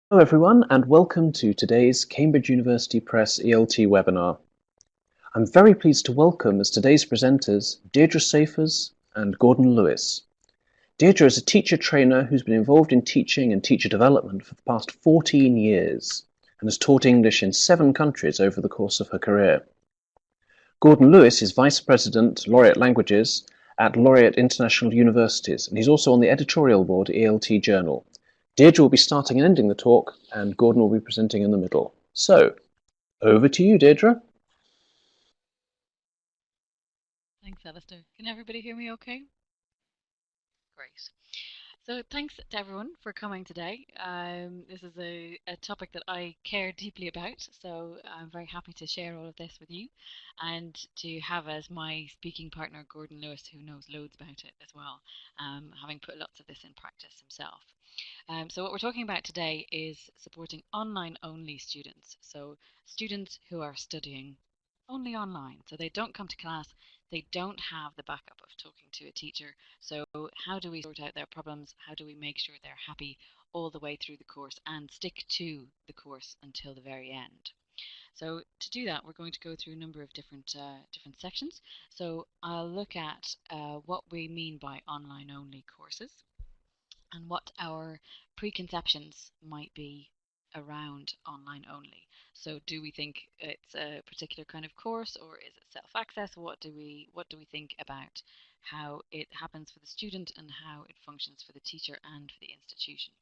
Hello everyone and welcome to today's Cambridge University Press ELT webinar. I'm very pleased to welcome as today's presenters Deirdre Cijffers and Gordon Lewis. Deirdre is a teacher trainer who's been involved in teaching and teacher development for the past 14 years and has taught English in 7 countries over the course of her career. Gordon Lewis is Vice President, Laureate Languages at Laureate International Universities, and he's also on the editorial board ELT Journal. Deirdre will be starting and ending the talk, and Gordon will be presenting in the middle. So, over to you, Deirdre. Thanks, Alistair. Can everybody hear me okay? Great. So thanks to everyone for coming today. This is a topic that I care deeply about, so I'm very happy to share all of this with you and to have as my speaking partner Gordon Lewis, who knows loads about it as well, having put lots of this in practice himself. So what we're talking about today is supporting online-only students, so students who are studying only online, so they don't come to class, they don't have the backup of talking to a teacher. So how do we sort out their problems? How do we make sure they're happy all the way through the course and stick to the course until the very end? So to do that, we're going to go through a number of different sections. So I'll look at what we mean by online-only courses and what our preconceptions might be around online only. So do we think it's a particular kind of course, or is it self-access? What do we think about how it happens for the student and how it functions for the teacher and for the institution?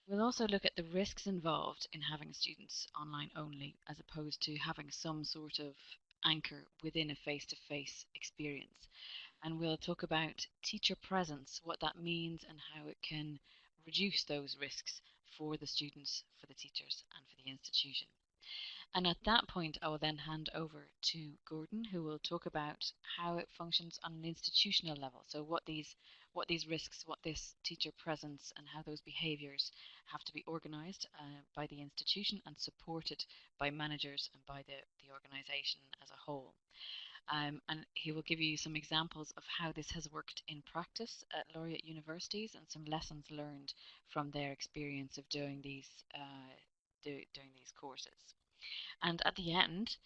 We'll also look at the risks involved in having students online only as opposed to having some sort of anchor within a face-to-face experience. And we'll talk about teacher presence, what that means and how it can reduce those risks for the students, for the teachers and for the institution. And at that point, I will then hand over to Gordon, who will talk about how it functions on an institutional level. So what these risks, what this teacher presence and how those behaviours have to be organised by the institution and supported by managers and by the organisation as a whole. And he will give you some examples of how this has worked in practice at laureate universities and some lessons learned from their experience of doing these courses. And at the end,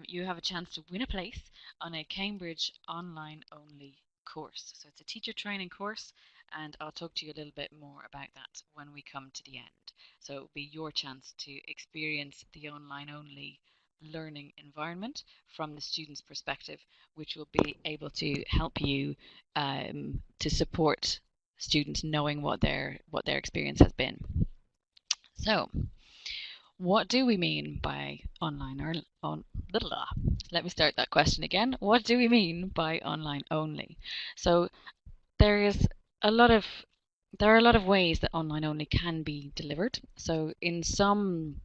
you have a chance to win a place on a Cambridge online only course. So it's a teacher training course, and I'll talk to you a little bit more about that when we come to the end. So it'll be your chance to experience the online only learning environment from the student's perspective, which will be able to help you to support students knowing what their experience has been. So, what do we mean by online or on? Let me start that question again. What do we mean by online only? So there is a lot of there are a lot of ways that online only can be delivered. So in some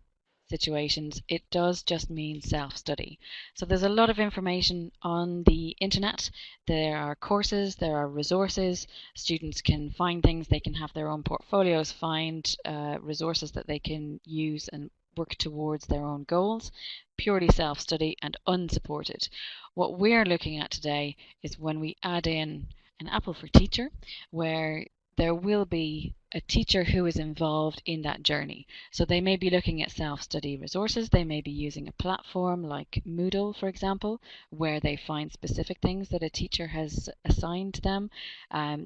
situations, it does just mean self-study. So there's a lot of information on the internet. There are courses, there are resources. Students can find things, they can have their own portfolios, find resources that they can use and work towards their own goals, purely self-study and unsupported. What we're looking at today is when we add in an apple for teacher, where there will be a teacher who is involved in that journey. So they may be looking at self-study resources, they may be using a platform like Moodle, for example, where they find specific things that a teacher has assigned to them.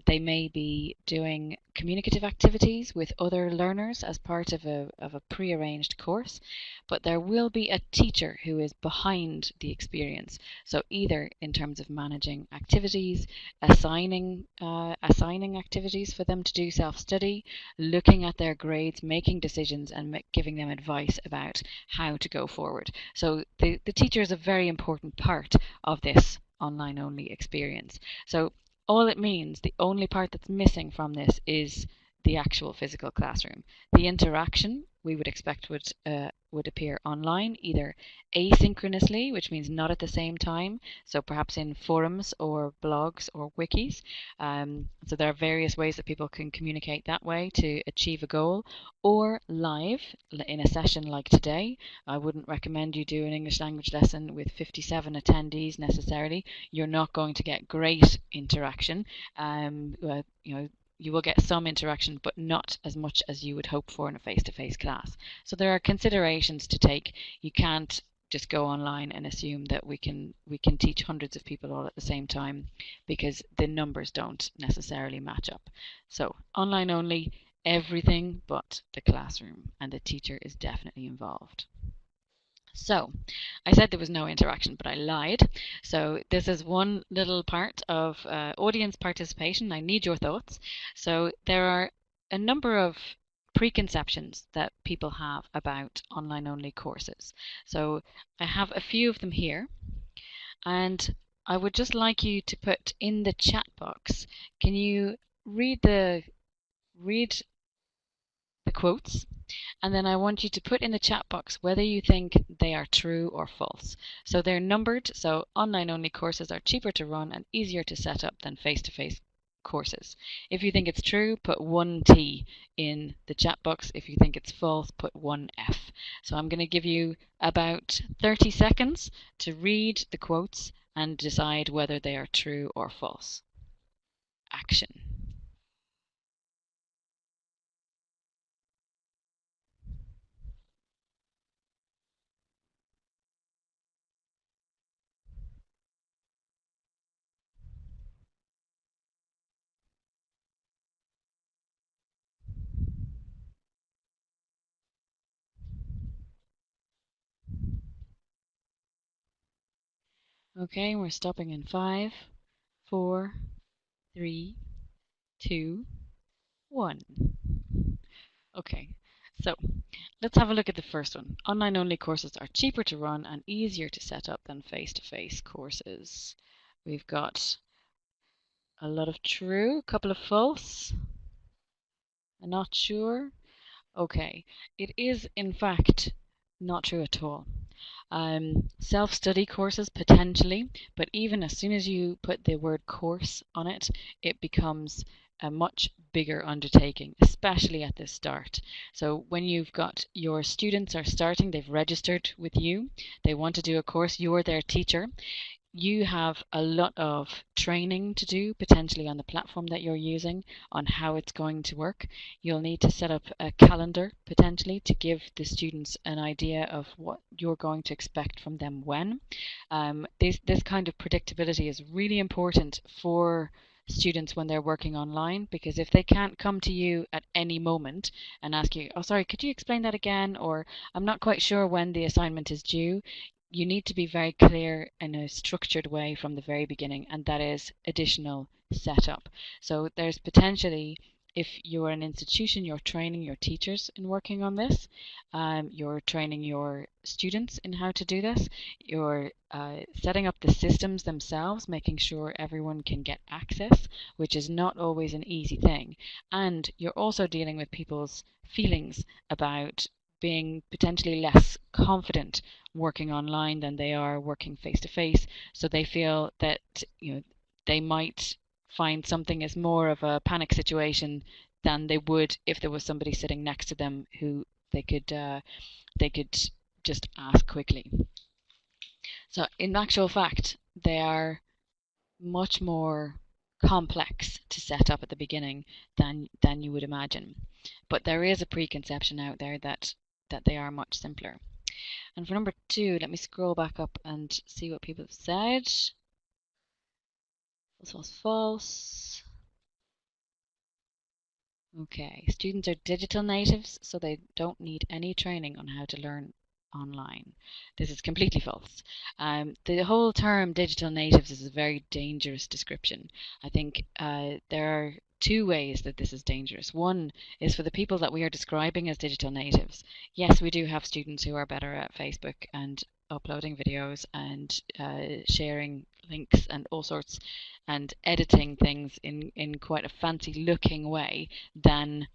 They may be doing communicative activities with other learners as part of a pre-arranged course, but there will be a teacher who is behind the experience. So either in terms of managing activities, assigning activities for them to do self-study, looking at their grades, making decisions and giving them advice about how to go forward. So the teacher is a very important part of this online only experience. So all it means, the only part that's missing from this is the actual physical classroom. The interaction we would expect would appear online, either asynchronously, which means not at the same time, so perhaps in forums or blogs or wikis. So there are various ways that people can communicate that way to achieve a goal, or live in a session like today. I wouldn't recommend you do an English language lesson with 57 attendees necessarily. You're not going to get great interaction. You know, you will get some interaction, but not as much as you would hope for in a face-to-face class. So there are considerations to take. You can't just go online and assume that we can teach hundreds of people all at the same time, because the numbers don't necessarily match up. So online only, everything but the classroom, and the teacher is definitely involved. So I said there was no interaction, but I lied. So this is one little part of audience participation. I need your thoughts. So there are a number of preconceptions that people have about online only courses. So I have a few of them here, and I would just like you to put in the chat box, can you read the quotes, and then I want you to put in the chat box whether you think they are true or false. So they're numbered, so online only courses are cheaper to run and easier to set up than face-to-face courses. If you think it's true, put 1T in the chat box. If you think it's false, put 1F. So I'm going to give you about 30 seconds to read the quotes and decide whether they are true or false. Action. Okay, we're stopping in 5, 4, 3, 2, 1. Okay, so let's have a look at the first one. Online only courses are cheaper to run and easier to set up than face-to-face courses. We've got a lot of true, a couple of false. I'm not sure. Okay, it is in fact not true at all. Self-study courses potentially, but even as soon as you put the word course on it, it becomes a much bigger undertaking, especially at the start. So when you've got your students are starting, they've registered with you, they want to do a course, you're their teacher. You have a lot of training to do potentially on the platform that you're using on how it's going to work. You'll need to set up a calendar potentially to give the students an idea of what you're going to expect from them when. This kind of predictability is really important for students when they're working online, because if they can't come to you at any moment and ask you, oh sorry, could you explain that again, or I'm not quite sure when the assignment is due, you need to be very clear in a structured way from the very beginning, and that is additional setup. So there's potentially, if you're an institution, you're training your teachers in working on this, you're training your students in how to do this, you're setting up the systems themselves, making sure everyone can get access, which is not always an easy thing, and you're also dealing with people's feelings about being potentially less confident working online than they are working face to face. So they feel that they might find something as more of a panic situation than they would if there was somebody sitting next to them who they could just ask quickly. So in actual fact, they are much more complex to set up at the beginning than you would imagine. But there is a preconception out there that they are much simpler. And for number 2, let me scroll back up and see what people have said. This was false. Okay, students are digital natives, so they don't need any training on how to learn online. This is completely false. The whole term digital natives is a very dangerous description. I think there are 2 ways that this is dangerous. One is for the people that we are describing as digital natives. Yes, we do have students who are better at Facebook and uploading videos and sharing links and all sorts, and editing things in quite a fancy looking way than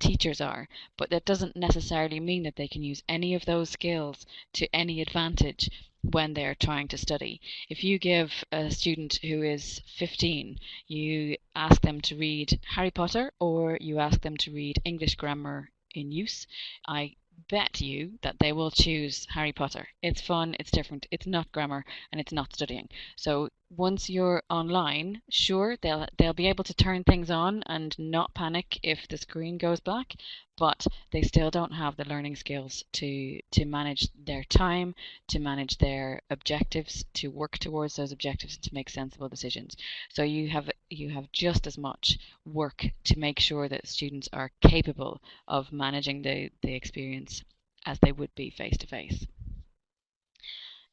teachers are, but that doesn't necessarily mean that they can use any of those skills to any advantage when they're trying to study. If you give a student who is 15, you ask them to read Harry Potter or you ask them to read English grammar in use, I bet you that they will choose Harry Potter. It's fun, it's different, it's not grammar, and it's not studying. So once you're online, sure, they'll be able to turn things on and not panic if the screen goes black, but they still don't have the learning skills to manage their time, to manage their objectives, to work towards those objectives, and to make sensible decisions. So you have just as much work to make sure that students are capable of managing the experience as they would be face to face.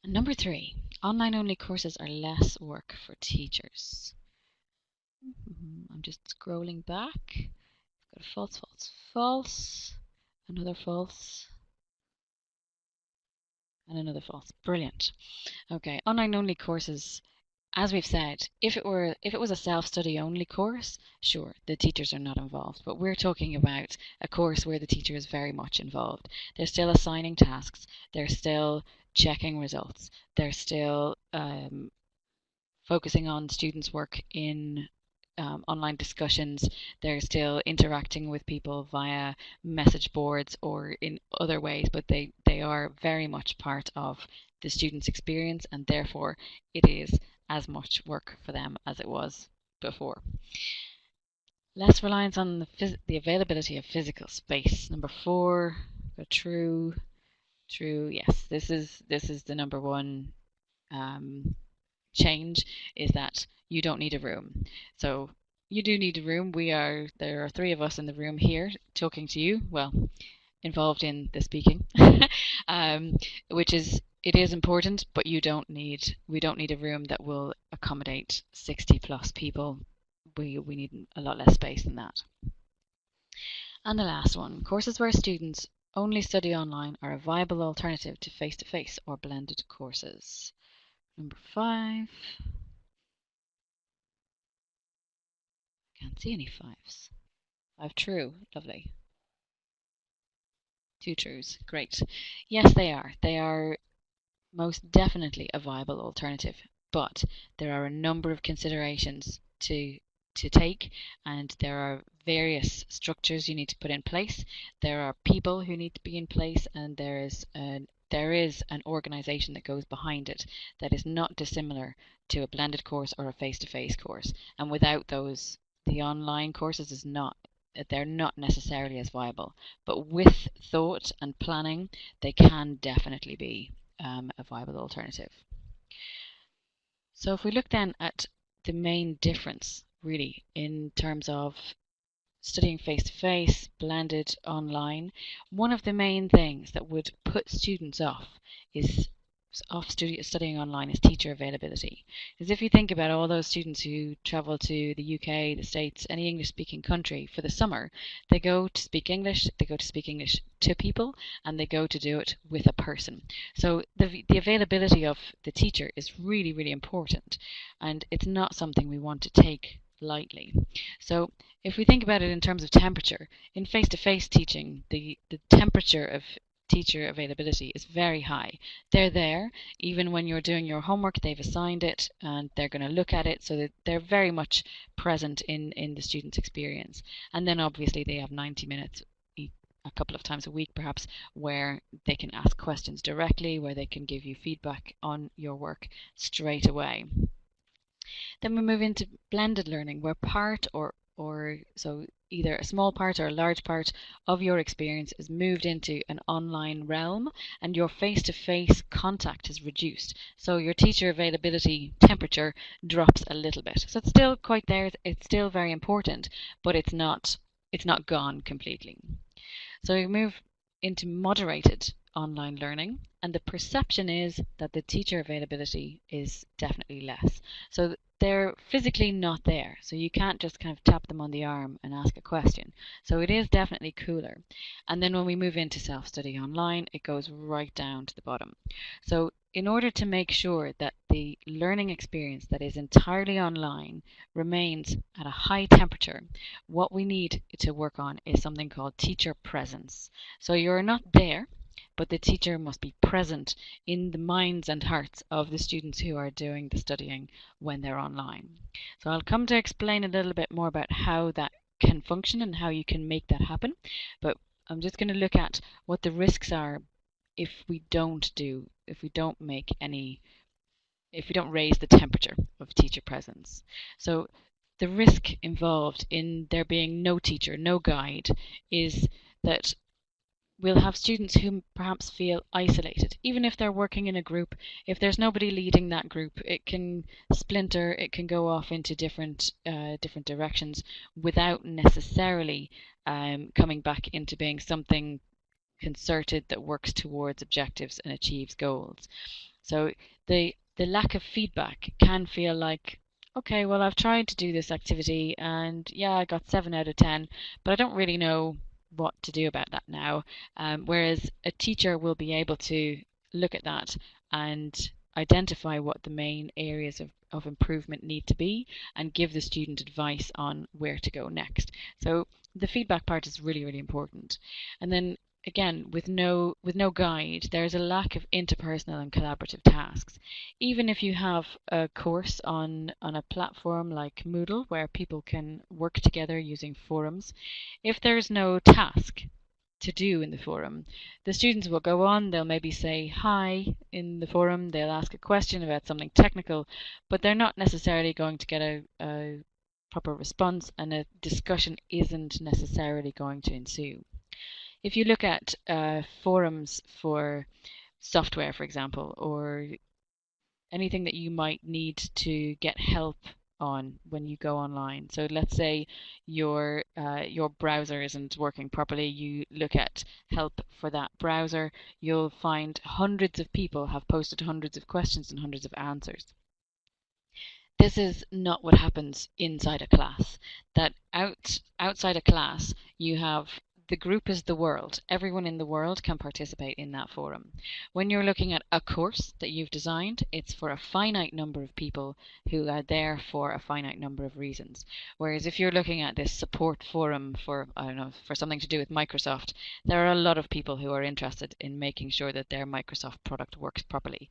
And number 3, online-only courses are less work for teachers. I'm just scrolling back. Got a false, false, false, another false, and another false. Brilliant. Okay, online-only courses, as we've said, if it was a self-study only course, sure, the teachers are not involved. But we're talking about a course where the teacher is very much involved. They're still assigning tasks. They're still checking results. They're still focusing on students' work in online discussions. They're still interacting with people via message boards or in other ways, but they are very much part of the student's experience, and therefore it is as much work for them as it was before. Less reliance on the availability of physical space. Number 4, true. Yes, this is the number 1 change, is that you don't need a room. So you do need a room. There are 3 of us in the room here talking to you, well, involved in the speaking, which is, it is important, but we don't need a room that will accommodate 60 plus people. We need a lot less space than that. And the last one, courses where students only study online are a viable alternative to face-to-face or blended courses. Number 5. Can't see any 5s. 5 true, lovely. 2 trues, great. Yes, they are. They are most definitely a viable alternative, but there are a number of considerations to take, and there are various structures you need to put in place. There are people who need to be in place, and there is an organization that goes behind it that is not dissimilar to a blended course or a face-to-face course. And without those, the online courses they're not necessarily as viable. But with thought and planning, they can definitely be a viable alternative. So if we look then at the main difference, really, in terms of studying face-to-face, blended, online, one of the main things that would put students off studying online is teacher availability. Because if you think about all those students who travel to the UK, the States, any English-speaking country for the summer, they go to speak English to people, and they go to do it with a person. So the availability of the teacher is really, really important, and it's not something we want to take lightly. So if we think about it in terms of temperature, in face-to-face teaching, the temperature of teacher availability is very high. They're there even when you're doing your homework. They've assigned it and they're going to look at it, so that they're very much present in the student's experience. And then obviously they have 90 minutes a couple of times a week perhaps, where they can ask questions directly, where they can give you feedback on your work straight away. Then we move into blended learning, where part or so either a small part or a large part of your experience is moved into an online realm, and your face-to-face contact is reduced. So your teacher availability temperature drops a little bit. So it's still quite there, it's still very important, but it's not gone completely. So we move into moderated online learning, and the perception is that the teacher availability is definitely less. So they're physically not there, so you can't just kind of tap them on the arm and ask a question. So it is definitely cooler. And then when we move into self-study online, it goes right down to the bottom. So in order to make sure that the learning experience that is entirely online remains at a high temperature, what we need to work on is something called teacher presence. So you're not there, but the teacher must be present in the minds and hearts of the students who are doing the studying when they're online. So I'll come to explain a little bit more about how that can function and how you can make that happen, but I'm just going to look at what the risks are if we don't make any if we don't raise the temperature of teacher presence. So the risk involved in there being no teacher, no guide, is that we'll have students who perhaps feel isolated, even if they're working in a group. If there's nobody leading that group, it can splinter, it can go off into different directions without necessarily coming back into being something concerted that works towards objectives and achieves goals. So the lack of feedback can feel like, okay, well, I've tried to do this activity and yeah, I got 7 out of 10, but I don't really know what to do about that now. Whereas a teacher will be able to look at that and identify what the main areas of improvement need to be and give the student advice on where to go next. So the feedback part is really, really important. And then again, with no guide, there's a lack of interpersonal and collaborative tasks. Even if you have a course on a platform like Moodle where people can work together using forums, if there's no task to do in the forum, the students will go on, they'll maybe say hi in the forum, they'll ask a question about something technical, but they're not necessarily going to get a proper response, and a discussion isn't necessarily going to ensue. If you look at forums for software, for example, or anything that you might need to get help on when you go online. So let's say your browser isn't working properly, you look at help for that browser, you'll find hundreds of people have posted hundreds of questions and hundreds of answers. This is not what happens inside a class. That outside a class, you have the group is the world. Everyone in the world can participate in that forum. When you're looking at a course that you've designed, it's for a finite number of people who are there for a finite number of reasons. Whereas if you're looking at this support forum for, I don't know, for something to do with Microsoft, there are a lot of people who are interested in making sure that their Microsoft product works properly.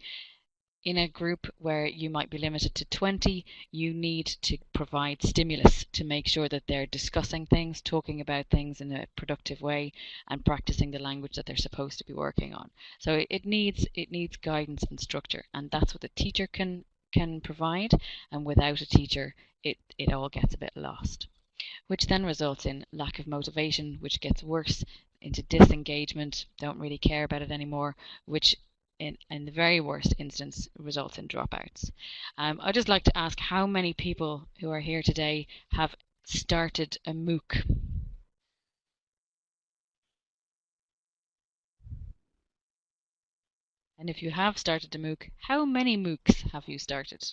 In a group where you might be limited to 20, you need to provide stimulus to make sure that they're discussing things, talking about things in a productive way, and practicing the language that they're supposed to be working on. So it needs guidance and structure, and that's what the teacher can provide, and without a teacher, it all gets a bit lost, which then results in lack of motivation, which gets worse into disengagement, don't really care about it anymore, which in the very worst instance results in dropouts. I'd just like to ask how many people who are here today have started a MOOC? And if you have started a MOOC, how many MOOCs have you started?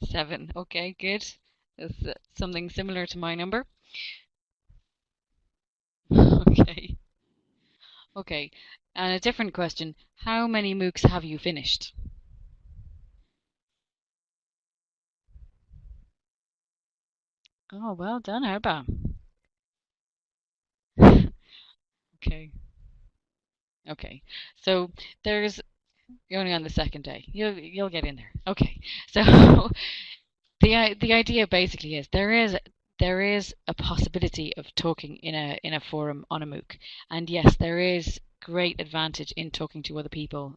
7. Okay, good. That's something similar to my number. Okay. Okay. And a different question. How many MOOCs have you finished? Oh, well done, Arba. Okay. Okay. So there's you're only on the second day. You'll get in there. Okay. So the idea basically is there is a possibility of talking in a forum on a MOOC, and yes, there is great advantage in talking to other people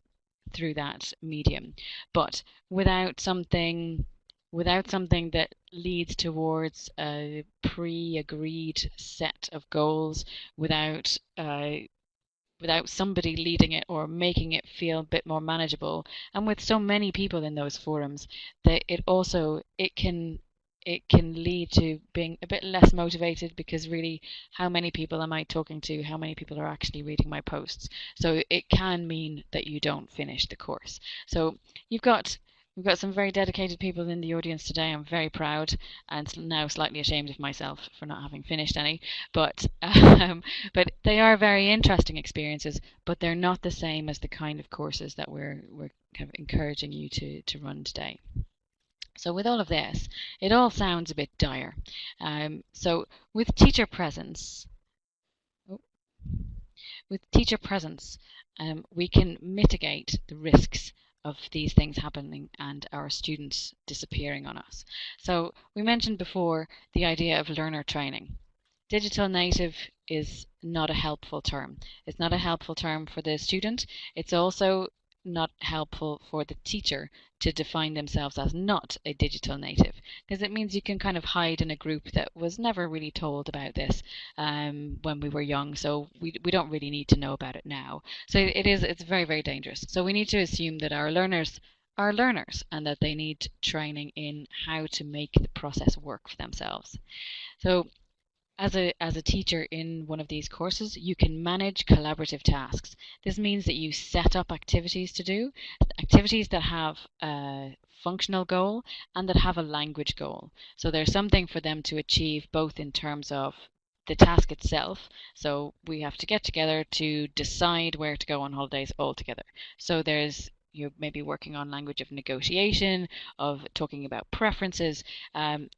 through that medium, but without something that leads towards a pre-agreed set of goals, without somebody leading it or making it feel a bit more manageable, and with so many people in those forums, that it can lead to being a bit less motivated, because really, how many people am I talking to? How many people are actually reading my posts? So it can mean that you don't finish the course. So we've got some very dedicated people in the audience today. I'm very proud and now slightly ashamed of myself for not having finished any. But they are very interesting experiences, but they're not the same as the kind of courses that we're kind of encouraging you to run today. So with all of this, it all sounds a bit dire. So with teacher presence, we can mitigate the risks of these things happening and our students disappearing on us. So we mentioned before the idea of learner training. Digital native is not a helpful term. It's not a helpful term for the student. It's also not helpful for the teacher to define themselves as not a digital native, because it means you can kind of hide in a group that was never really told about this when we were young, so we don't really need to know about it now. So it's very, very dangerous. So we need to assume that our learners are learners and that they need training in how to make the process work for themselves. So as a teacher in one of these courses, you can manage collaborative tasks. This means that you set up activities to do, activities that have a functional goal and that have a language goal. So there's something for them to achieve both in terms of the task itself. So we have to get together to decide where to go on holidays all together. So there's you may be working on language of negotiation, of talking about preferences.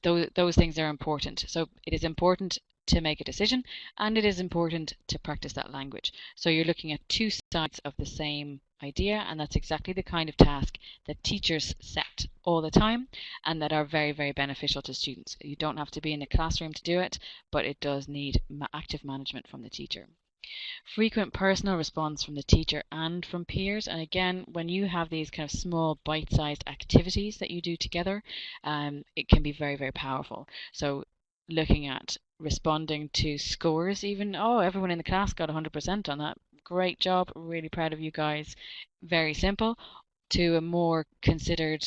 Those things are important. So it is important to make a decision, and it is important to practice that language. So you're looking at two sides of the same idea, and that's exactly the kind of task that teachers set all the time and that are very, very beneficial to students. You don't have to be in a classroom to do it, but it does need active management from the teacher. Frequent personal response from the teacher and from peers. And again, when you have these kind of small bite-sized activities that you do together, it can be very, very powerful. So looking at responding to scores, even, oh, everyone in the class got 100% on that. Great job. Really proud of you guys. Very simple. To a more considered,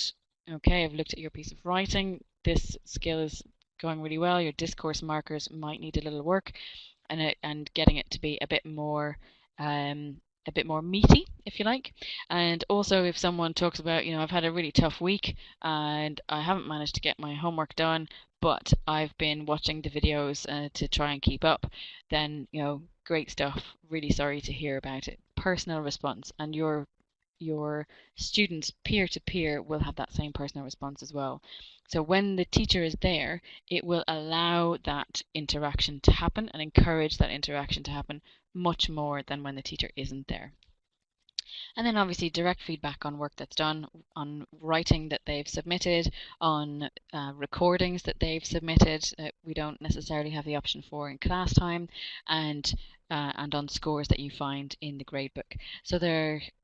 okay, I've looked at your piece of writing. This skill is going really well. Your discourse markers might need a little work. And getting it to be a bit more meaty, if you like. And also, if someone talks about, I've had a really tough week and I haven't managed to get my homework done, but I've been watching the videos to try and keep up, then, great stuff. Really sorry to hear about it. Personal response, and your students peer-to-peer will have that same personal response as well. So when the teacher is there, it will allow that interaction to happen and encourage that interaction to happen much more than when the teacher isn't there. And then obviously direct feedback on work that's done, on writing that they've submitted, on recordings that they've submitted, we don't necessarily have the option for in class time, and on scores that you find in the gradebook. So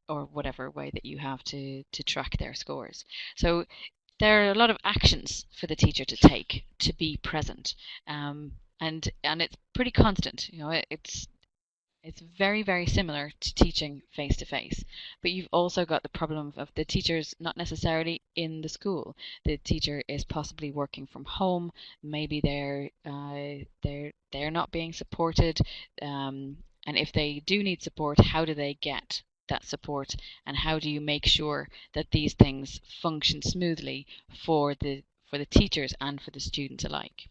or whatever way that you have to track their scores. So there are a lot of actions for the teacher to take to be present, and it's pretty constant. It's very, very similar to teaching face-to-face, but you've also got the problem of the teachers not necessarily in the school. The teacher is possibly working from home. Maybe they're not being supported, and if they do need support, how do they get that support, and how do you make sure that these things function smoothly for the teachers and for the students alike?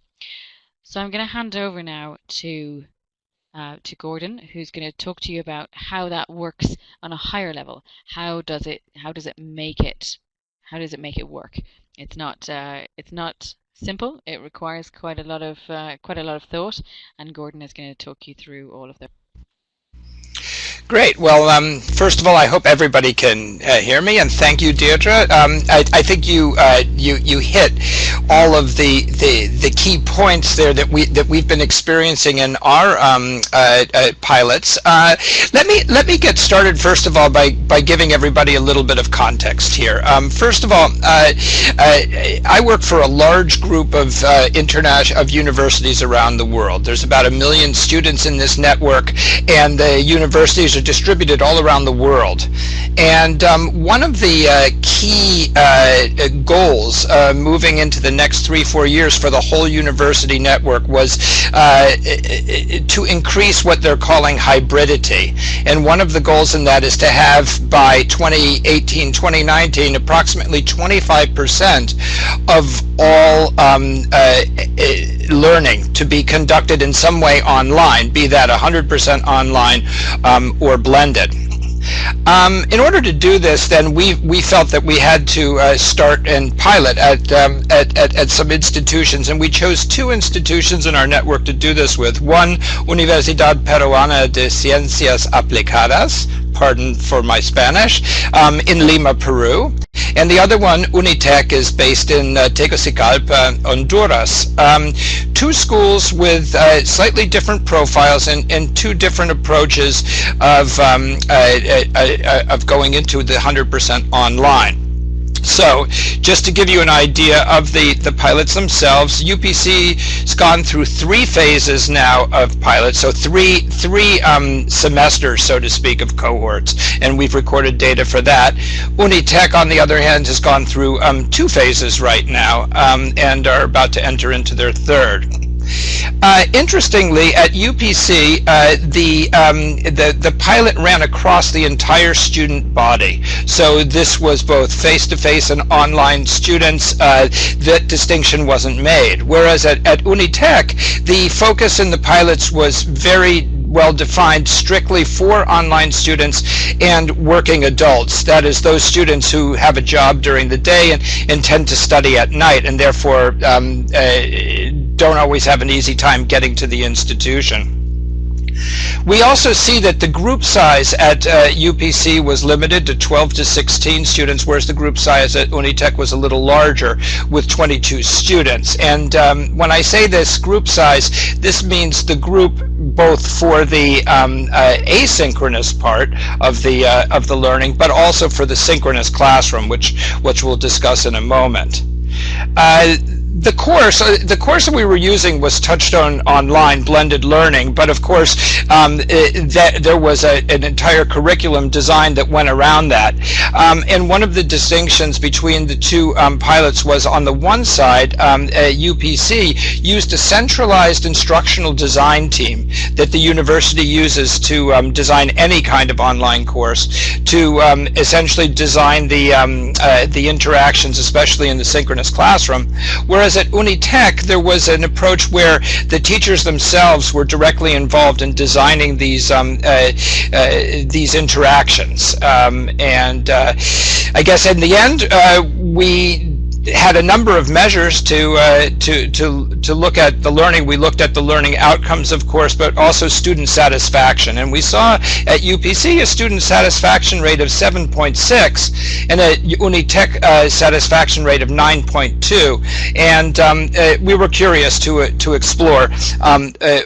So I'm going to hand over now to Gordon, who's going to talk to you about how that works on a higher level. How does it make it work? It's not simple. It requires quite a lot of thought, and Gordon is going to talk you through all of that. Great. Well, first of all, I hope everybody can hear me, and thank you, Deirdre. I think you hit all of the key points there that we've been experiencing in our pilots. Let me get started first of all by giving everybody a little bit of context here. First of all, I work for a large group of universities around the world. There's about 1 million students in this network, and the universities are distributed all around the world. And one of the key goals moving into the next 3-4 years for the whole university network was to increase what they're calling hybridity. And one of the goals in that is to have by 2018, 2019, approximately 25% of all learning to be conducted in some way online, be that 100% online or blended. In order to do this, then we felt that we had to start and pilot at some institutions, and we chose 2 institutions in our network to do this with. One, Universidad Peruana de Ciencias Aplicadas, pardon for my Spanish, in Lima, Peru, And the other one, Unitec, is based in Tegucigalpa, Honduras. Two schools with slightly different profiles and two different approaches of going into the 100% online. So, just to give you an idea of the pilots themselves, UPC's gone through 3 phases now of pilots, so three semesters, so to speak, of cohorts, and we've recorded data for that. Unitec, on the other hand, has gone through 2 phases right now, and are about to enter into their 3rd. Interestingly, at UPC, the pilot ran across the entire student body. So this was both face-to-face and online students. That distinction wasn't made. Whereas at Unitec, the focus in the pilots was very well defined, strictly for online students and working adults. That is, those students who have a job during the day and tend to study at night, and therefore don't always have an easy time getting to the institution. We also see that the group size at UPC was limited to 12 to 16 students, whereas the group size at Unitec was a little larger with 22 students. And when I say this group size, this means the group both for the asynchronous part of the learning, but also for the synchronous classroom, which we'll discuss in a moment. The course that we were using was Touchstone Online Blended Learning, but of course there was an entire curriculum design that went around that. And one of the distinctions between the two pilots was, on the one side, UPC used a centralized instructional design team that the university uses to design any kind of online course, to essentially design the interactions, especially in the synchronous classroom. Whereas at Unitec, there was an approach where the teachers themselves were directly involved in designing these interactions. I guess in the end, we had a number of measures to look at the learning. We looked at the learning outcomes, of course, but also student satisfaction. And we saw at UPC a student satisfaction rate of 7.6 and a Unitec satisfaction rate of 9.2. And we were curious to explore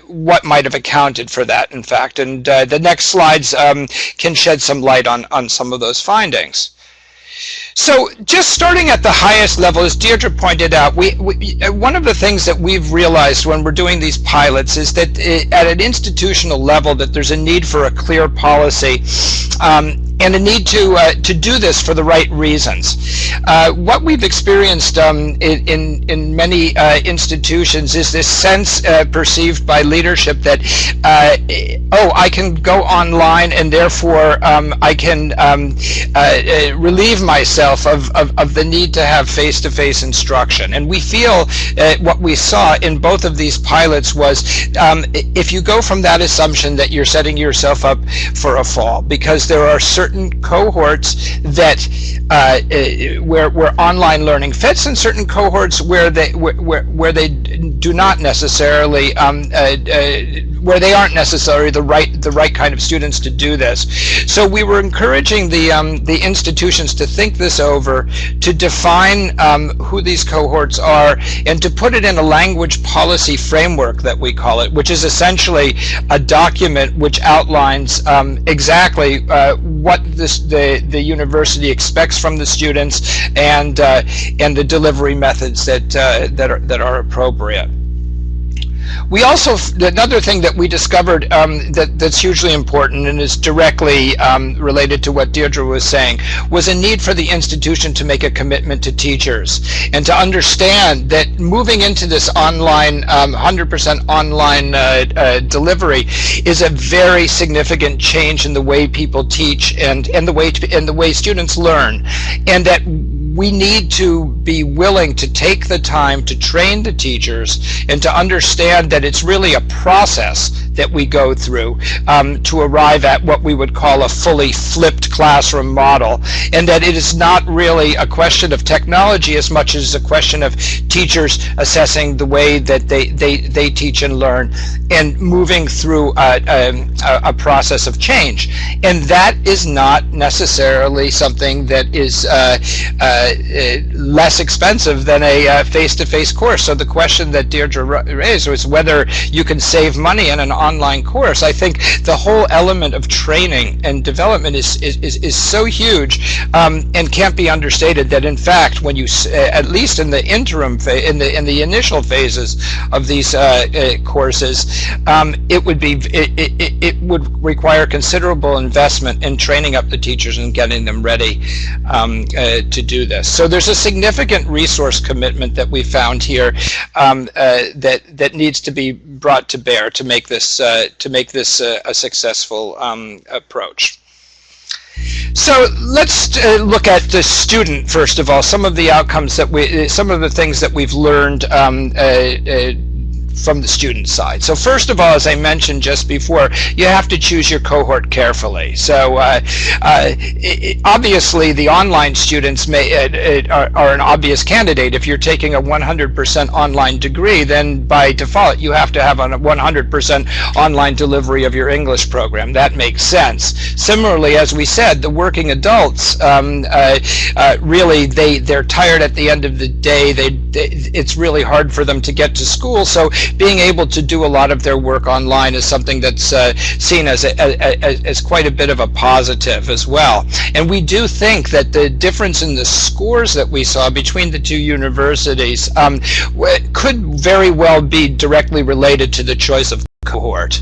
what might have accounted for that, in fact. And the next slides can shed some light on some of those findings. So just starting at the highest level, as Deirdre pointed out, one of the things that we've realized when we're doing these pilots is that at an institutional level that there's a need for a clear policy and a need to do this for the right reasons. What we've experienced in many institutions is this sense perceived by leadership that, I can go online and therefore I can relieve myself of the need to have face-to-face instruction. And we feel what we saw in both of these pilots was if you go from that assumption that you're setting yourself up for a fall, because there are certain cohorts that where online learning fits, and certain cohorts where they do not necessarily where they aren't necessarily the right kind of students to do this. So we were encouraging the institutions to think this over, to define who these cohorts are, and to put it in a language policy framework that we call it, which is essentially a document which outlines exactly what the university expects from the students and the delivery methods that are appropriate. We also, another thing that we discovered that's hugely important and is directly related to what Deirdre was saying, was a need for the institution to make a commitment to teachers and to understand that moving into this online, 100% online delivery is a very significant change in the way people teach and the way students learn, and that we need to be willing to take the time to train the teachers and to understand that it's really a process that we go through to arrive at what we would call a fully flipped classroom model, and that it is not really a question of technology as much as a question of teachers assessing the way that they teach and learn and moving through a process of change. And that is not necessarily something that is less expensive than a face-to-face course. So the question that Deirdre raised was whether you can save money in an online course. I think the whole element of training and development is so huge and can't be understated, that in fact, when you at least in the interim in the initial phases of these courses, it would require considerable investment in training up the teachers and getting them ready to do this. So there's a significant resource commitment that we found here that needs to be brought to bear to make this a successful approach. So let's look at the student first of all. Some of the outcomes that some of the things that we've learned from the student side. So first of all, as I mentioned just before, you have to choose your cohort carefully. So obviously the online students are an obvious candidate. If you're taking a 100% online degree, then by default you have to have a 100% online delivery of your English program. That makes sense. Similarly, as we said, the working adults, really they're tired at the end of the day. It's really hard for them to get to school. So being able to do a lot of their work online is something that's seen as quite a bit of a positive as well. And we do think that the difference in the scores that we saw between the two universities could very well be directly related to the choice of cohort.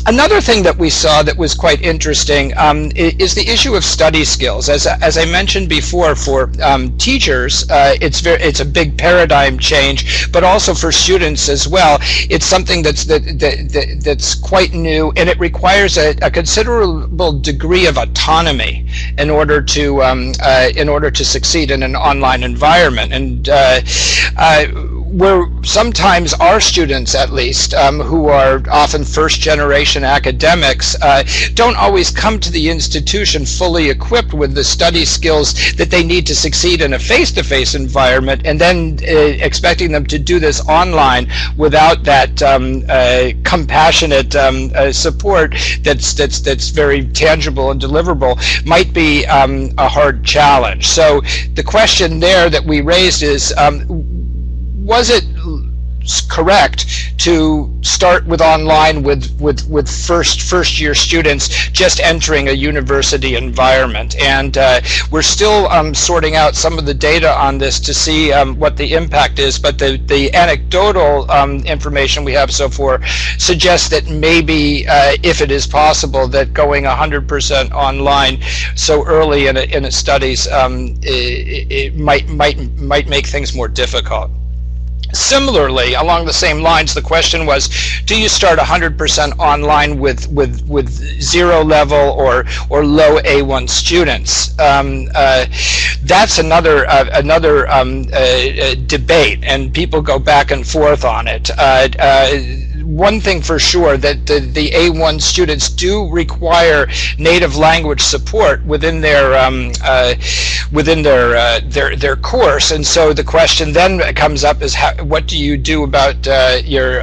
Another thing that we saw that was quite interesting is the issue of study skills. As I mentioned before, for teachers, it's a big paradigm change, but also for students as well. It's something that's quite new, and it requires a considerable degree of autonomy in order to succeed in an online environment. And where sometimes our students, at least, who are often first-generation academics, don't always come to the institution fully equipped with the study skills that they need to succeed in a face-to-face environment, and then expecting them to do this online without that compassionate support that's very tangible and deliverable might be a hard challenge. So the question there that we raised is, was it correct to start with online with first year students just entering a university environment? And we're still sorting out some of the data on this to see what the impact is, but the anecdotal information we have so far suggests that maybe if it is possible, that going 100% online so early in a studies it might make things more difficult. Similarly, along the same lines, the question was, do you start 100% online with zero level or low A1 students? That's another debate, and people go back and forth on it. One thing for sure, that the A1 students do require native language support within their course, and so the question then comes up is, what do you do about your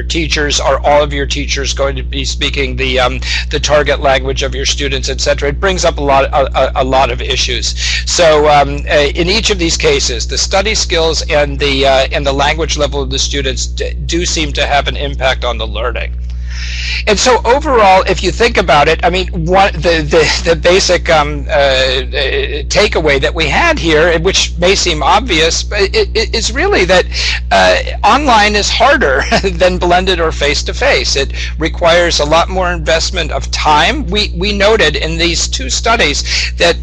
teachers? Are all of your teachers going to be speaking the target language of your students, etc.? It brings up a lot of issues. So in each of these cases, the study skills and the language level of the students do seem to have an impact on the learning. And so overall, if you think about it, I mean, the basic takeaway that we had here, which may seem obvious, but is really that online is harder than blended or face-to-face. It requires a lot more investment of time. We noted in these two studies that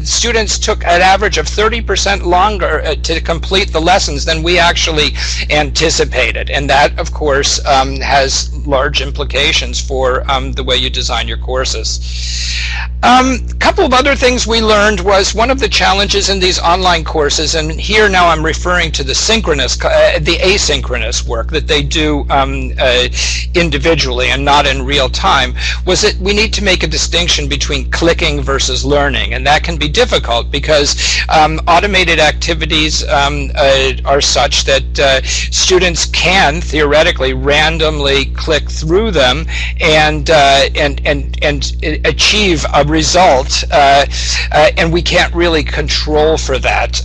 students took an average of 30% longer to complete the lessons than we actually anticipated, and that, of course, has large implications for the way you design your courses. A couple of other things we learned was one of the challenges in these online courses, and here now I'm referring to the asynchronous work that they do individually and not in real time, was that we need to make a distinction between clicking versus learning, and that can be difficult because automated activities are such that students can theoretically randomly click through them and achieve a result, and we can't really control for that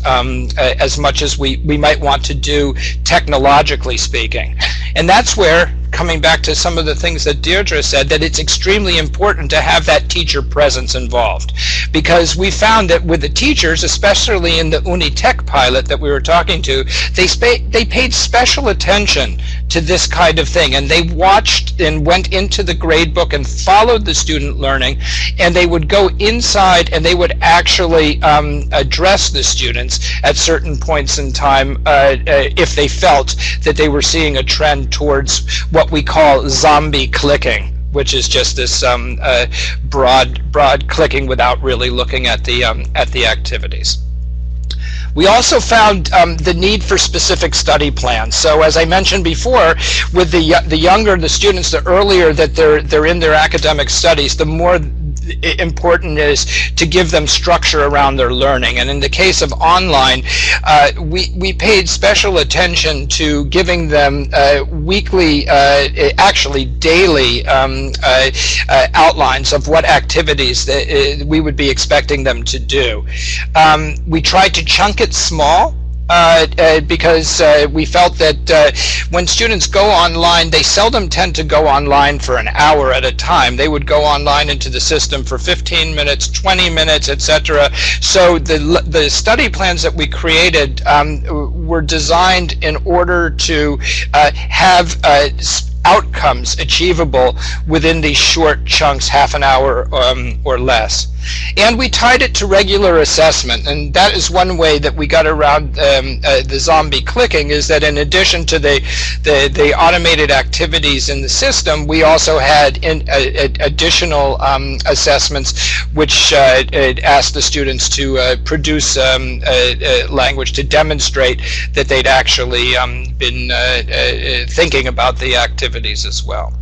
as much as we might want to do technologically speaking. And that's where, coming back to some of the things that Deirdre said, that it's extremely important to have that teacher presence involved. Because we found that with the teachers, especially in the Unitech pilot that we were talking to, they paid special attention to this kind of thing, and they watched and went into the gradebook and followed the student learning, and they would go inside and they would actually address the students at certain points in time if they felt that they were seeing a trend towards what we call zombie clicking, which is just this broad clicking without really looking at the activities. We also found the need for specific study plans. So as I mentioned before, with the younger the students, the earlier that they're in their academic studies, the more important is to give them structure around their learning. And in the case of online, we paid special attention to giving them weekly, actually daily outlines of what activities that we would be expecting them to do. We tried to chunk it small, because we felt that when students go online, they seldom tend to go online for an hour at a time. They would go online into the system for 15 minutes, 20 minutes, etc. So the study plans that we created were designed in order to have outcomes achievable within these short chunks, half an hour or less. And we tied it to regular assessment, and that is one way that we got around the zombie clicking, is that in addition to the automated activities in the system, we also had additional assessments which asked the students to produce language to demonstrate that they'd actually been thinking about the activities as well.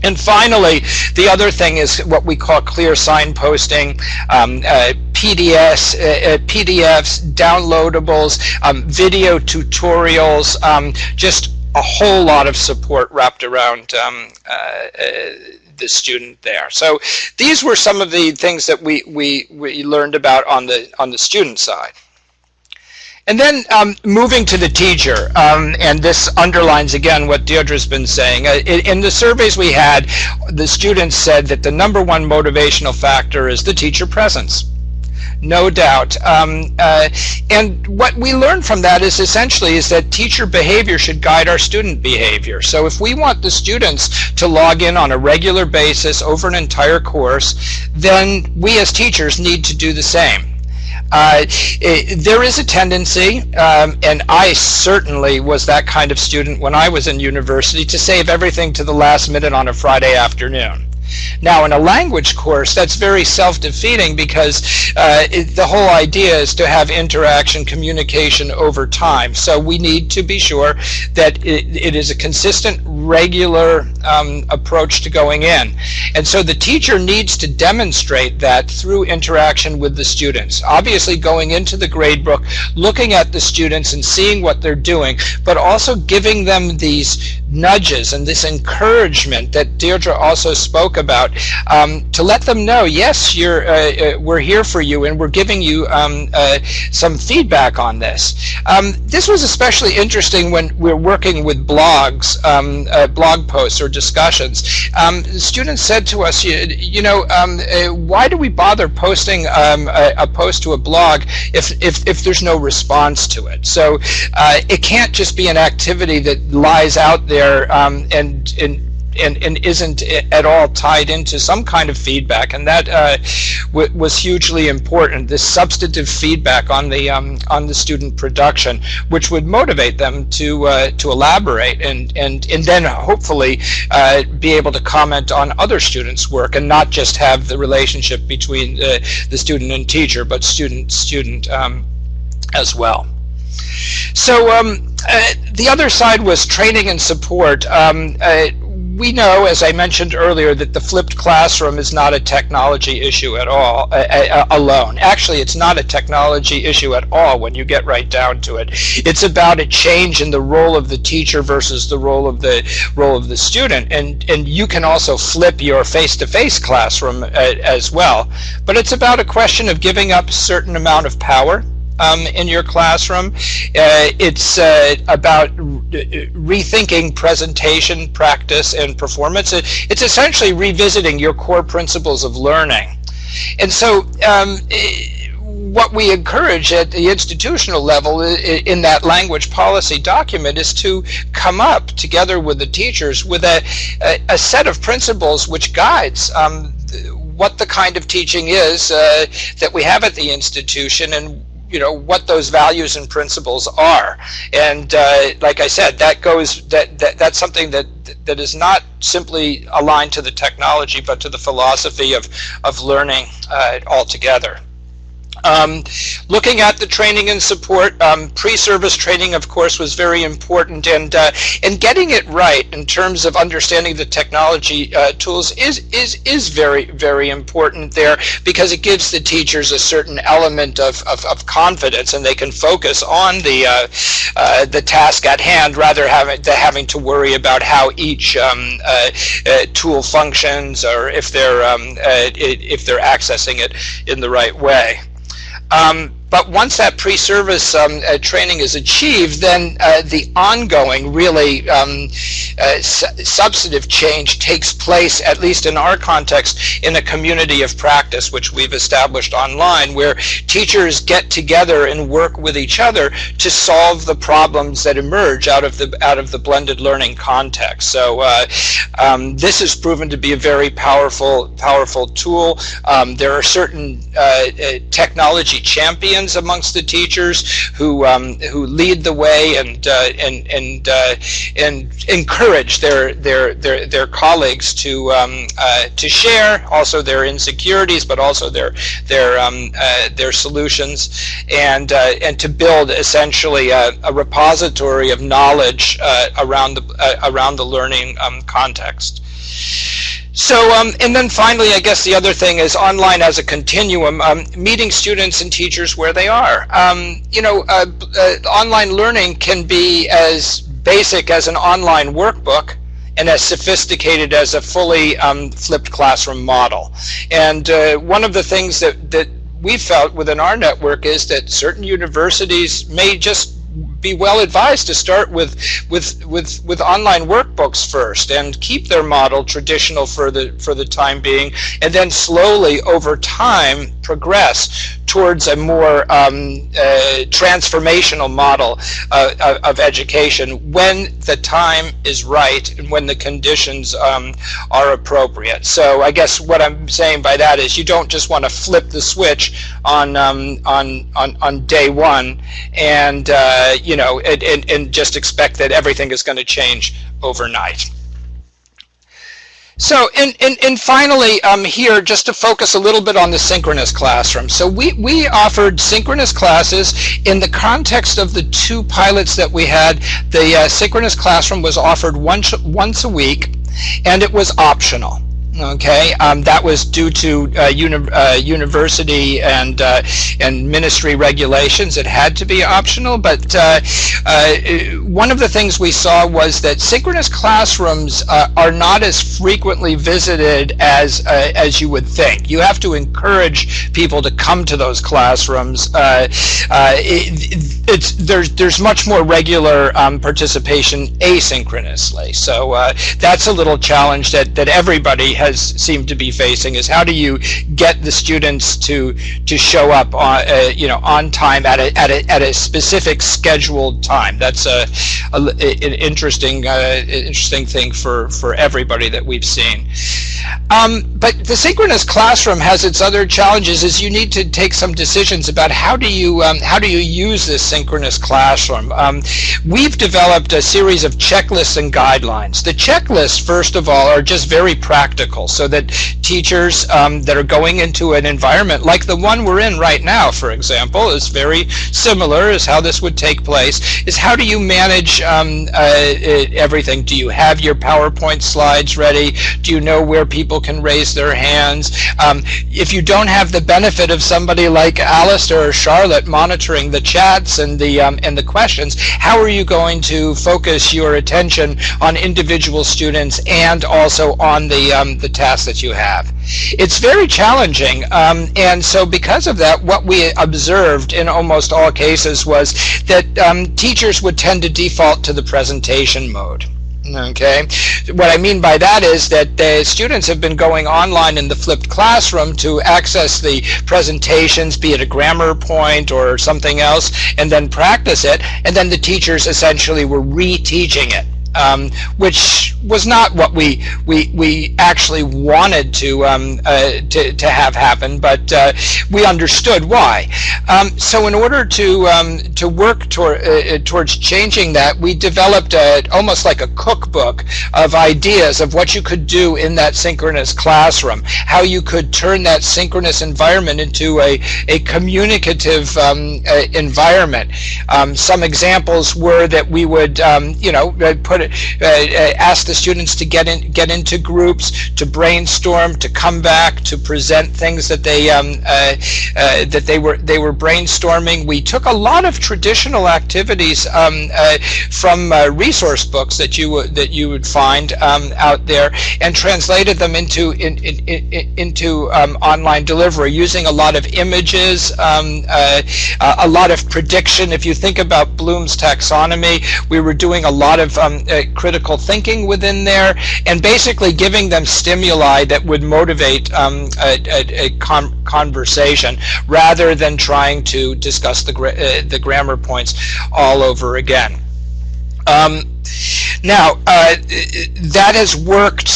And finally, the other thing is what we call clear signposting, PDFs, downloadables, video tutorials, just a whole lot of support wrapped around the student there. So these were some of the things that we learned about on the student side. And then moving to the teacher, and this underlines again what Deirdre's been saying. In the surveys we had, the students said that the #1 motivational factor is the teacher presence. No doubt. And what we learned from that is essentially that teacher behavior should guide our student behavior. So if we want the students to log in on a regular basis over an entire course, then we as teachers need to do the same. There is a tendency, and I certainly was that kind of student when I was in university, to save everything to the last minute on a Friday afternoon. Now, in a language course, that's very self-defeating because the whole idea is to have interaction, communication over time. So we need to be sure that it is a consistent, regular approach to going in. And so the teacher needs to demonstrate that through interaction with the students. Obviously going into the gradebook, looking at the students and seeing what they're doing, but also giving them these nudges and this encouragement that Deirdre also spoke about, to let them know, yes, we're here for you and we're giving you some feedback on this. This was especially interesting when we're working with blogs, blog posts or discussions. Students said to us, why do we bother posting a post to a blog if there's no response to it? So it can't just be an activity that lies out there and isn't at all tied into some kind of feedback, and that was hugely important. This substantive feedback on the student production, which would motivate them to elaborate and then hopefully be able to comment on other students' work, and not just have the relationship between the student and teacher, but student as well. So the other side was training and support. We know, as I mentioned earlier, that the flipped classroom is not a technology issue at all alone. Actually, it's not a technology issue at all when you get right down to it. It's about a change in the role of the teacher versus the role of the student, and you can also flip your face-to-face classroom as well. But it's about a question of giving up a certain amount of power in your classroom. It's about rethinking presentation, practice, and performance. It's essentially revisiting your core principles of learning. And so what we encourage at the institutional level in that language policy document is to come up together with the teachers with a set of principles which guides what the kind of teaching is that we have at the institution, and what those values and principles are. And like I said, that's something that is not simply aligned to the technology, but to the philosophy of learning altogether. Looking at the training and support, pre-service training, of course, was very important, and getting it right in terms of understanding the technology tools is very, very important there, because it gives the teachers a certain element of confidence, and they can focus on the task at hand rather than having to worry about how each tool functions, or if they're accessing it in the right way. But once that pre-service training is achieved, then the ongoing, really substantive change takes place, at least in our context, in a community of practice, which we've established online, where teachers get together and work with each other to solve the problems that emerge out of the blended learning context. So this has proven to be a very powerful tool. There are certain technology champions amongst the teachers who lead the way and encourage their colleagues to share also their insecurities, but also their solutions, and to build essentially a repository of knowledge around the learning context. So, and then finally, I guess the other thing is online as a continuum, meeting students and teachers where they are. Online learning can be as basic as an online workbook and as sophisticated as a fully flipped classroom model. And one of the things that we felt within our network is that certain universities may just be well advised to start with online workbooks first, and keep their model traditional for the time being, and then slowly over time progress towards a more transformational model of education when the time is right and when the conditions are appropriate. So I guess what I'm saying by that is you don't just want to flip the switch on day one and and just expect that everything is going to change overnight. So, and finally, here, just to focus a little bit on the synchronous classroom. So we offered synchronous classes in the context of the two pilots that we had. The synchronous classroom was offered once a week, and it was optional. Okay, that was due to university and ministry regulations. It had to be optional, but one of the things we saw was that synchronous classrooms are not as frequently visited as you would think. You have to encourage people to come to those classrooms. There's much more regular participation asynchronously. So that's a little challenge that everybody has seemed to be facing is how do you get the students to show up on on time at a specific scheduled time. That's an interesting thing for everybody that we've seen. But the synchronous classroom has its other challenges. Is you need to take some decisions about how do you use this synchronous classroom. We've developed a series of checklists and guidelines. The checklists, first of all, are just very practical, so that teachers that are going into an environment like the one we're in right now, for example, is very similar as how this would take place, is how do you manage everything? Do you have your PowerPoint slides ready? Do you know where people can raise their hands? If you don't have the benefit of somebody like Alistair or Charlotte monitoring the chats and the questions, how are you going to focus your attention on individual students and also on the tasks that you have? It's very challenging, and so because of that, what we observed in almost all cases was that teachers would tend to default to the presentation mode. Okay, what I mean by that is that the students have been going online in the flipped classroom to access the presentations, be it a grammar point or something else, and then practice it, and then the teachers essentially were reteaching it. Which was not what we actually wanted to have happen, but we understood why. So in order to work towards changing that, we developed almost like a cookbook of ideas of what you could do in that synchronous classroom, how you could turn that synchronous environment into a communicative environment. Some examples were that we would ask the students to get into groups, to brainstorm, to come back, to present things that they were brainstorming. We took a lot of traditional activities from resource books that you would find out there, and translated them into online delivery using a lot of images, a lot of prediction. If you think about Bloom's taxonomy, we were doing a lot of critical thinking within there, and basically giving them stimuli that would motivate a conversation, rather than trying to discuss the grammar points all over again. Now, that has worked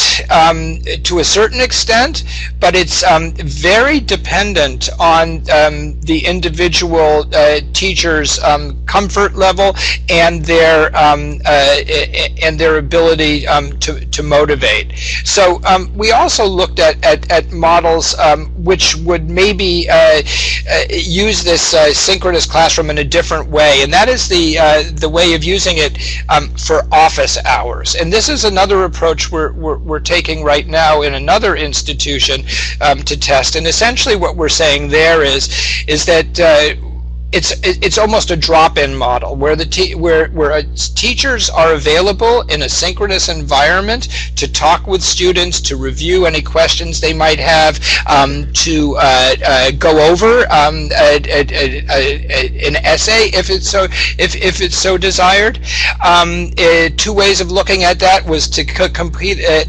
to a certain extent, but it's very dependent on the individual teacher's comfort level and their ability to motivate. So we also looked at models which would maybe use this synchronous classroom in a different way, and that is the way of using it for office hours. And this is another approach we're taking right now in another institution to test. And essentially what we're saying there is that it's almost a drop-in model where teachers are available in a synchronous environment to talk with students, to review any questions they might have, to go over an essay if it's so desired. Two ways of looking at that was to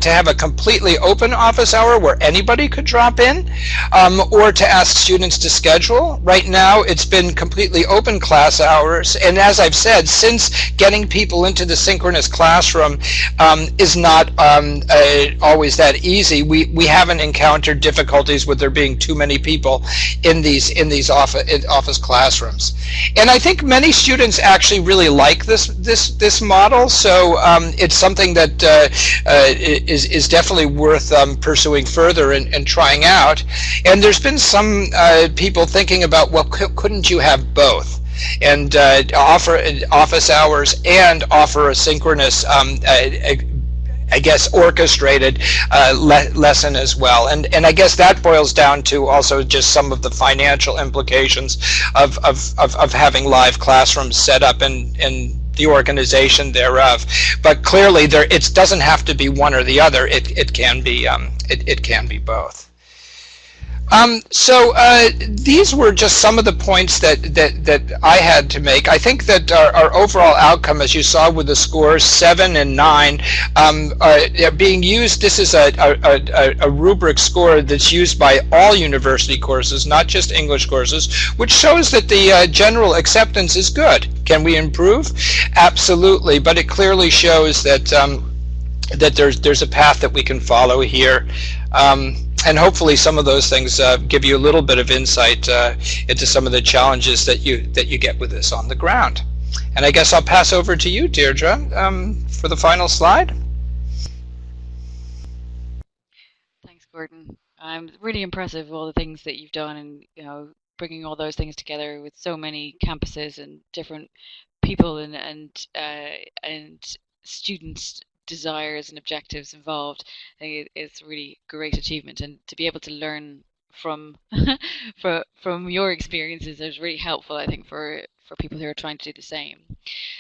have a completely open office hour where anybody could drop in, or to ask students to schedule. Right now, it's been completely open class hours, and as I've said, since getting people into the synchronous classroom is not always that easy, we haven't encountered difficulties with there being too many people in these office classrooms. And I think many students actually really like this model, so it's something that is definitely worth pursuing further and trying out. And there's been some people thinking about, well, couldn't you have both, and offer office hours and offer a synchronous I guess orchestrated lesson as well, and I guess that boils down to also just some of the financial implications of having live classrooms set up and the organization thereof. But clearly, it doesn't have to be one or the other. It can be both. These were just some of the points that I had to make. I think that our overall outcome, as you saw with the scores 7 and 9, are being used. This is a rubric score that's used by all university courses, not just English courses, which shows that the general acceptance is good. Can we improve? Absolutely, but it clearly shows that that there's a path that we can follow here. And hopefully some of those things give you a little bit of insight into some of the challenges that you get with this on the ground. And I guess I'll pass over to you, Deirdre, for the final slide. Thanks, Gordon. Really impressive, all the things that you've done, and bringing all those things together with so many campuses and different people and students' desires and objectives involved. I think it's really great achievement, and to be able to learn from from your experiences is really helpful, I think, for people who are trying to do the same.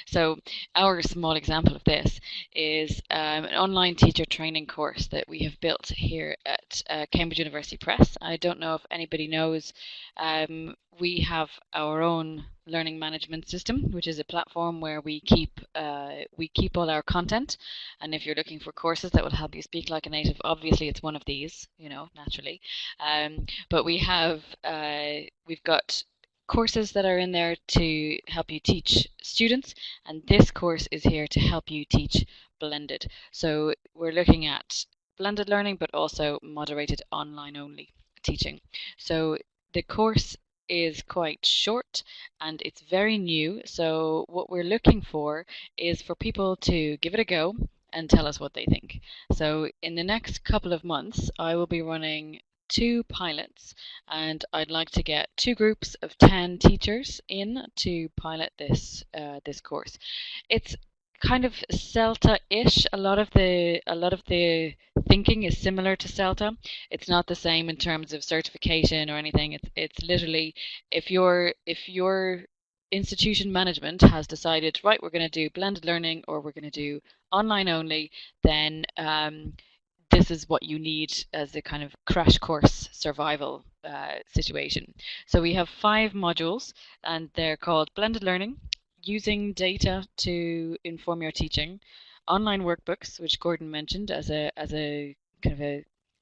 So our small example of this is an online teacher training course that we have built here at Cambridge University Press. I don't know if anybody knows, we have our own learning management system, which is a platform where we keep all our content. And if you're looking for courses that will help you speak like a native, obviously it's one of these, naturally. But we've got courses that are in there to help you teach students, and this course is here to help you teach blended. So we're looking at blended learning, but also moderated online only teaching. So the course is quite short and it's very new. So what we're looking for is for people to give it a go and tell us what they think. So in the next couple of months, I will be running 2 pilots, and I'd like to get 2 groups of 10 teachers in to pilot this course. It's kind of CELTA-ish. A lot of the thinking is similar to CELTA. It's not the same in terms of certification or anything. It's literally, if your institution management has decided, right, we're going to do blended learning or we're going to do online only, then this is what you need as a kind of crash course survival situation. So we have 5 modules, and they're called blended learning, using data to inform your teaching, online workbooks, which Gordon mentioned as a kind of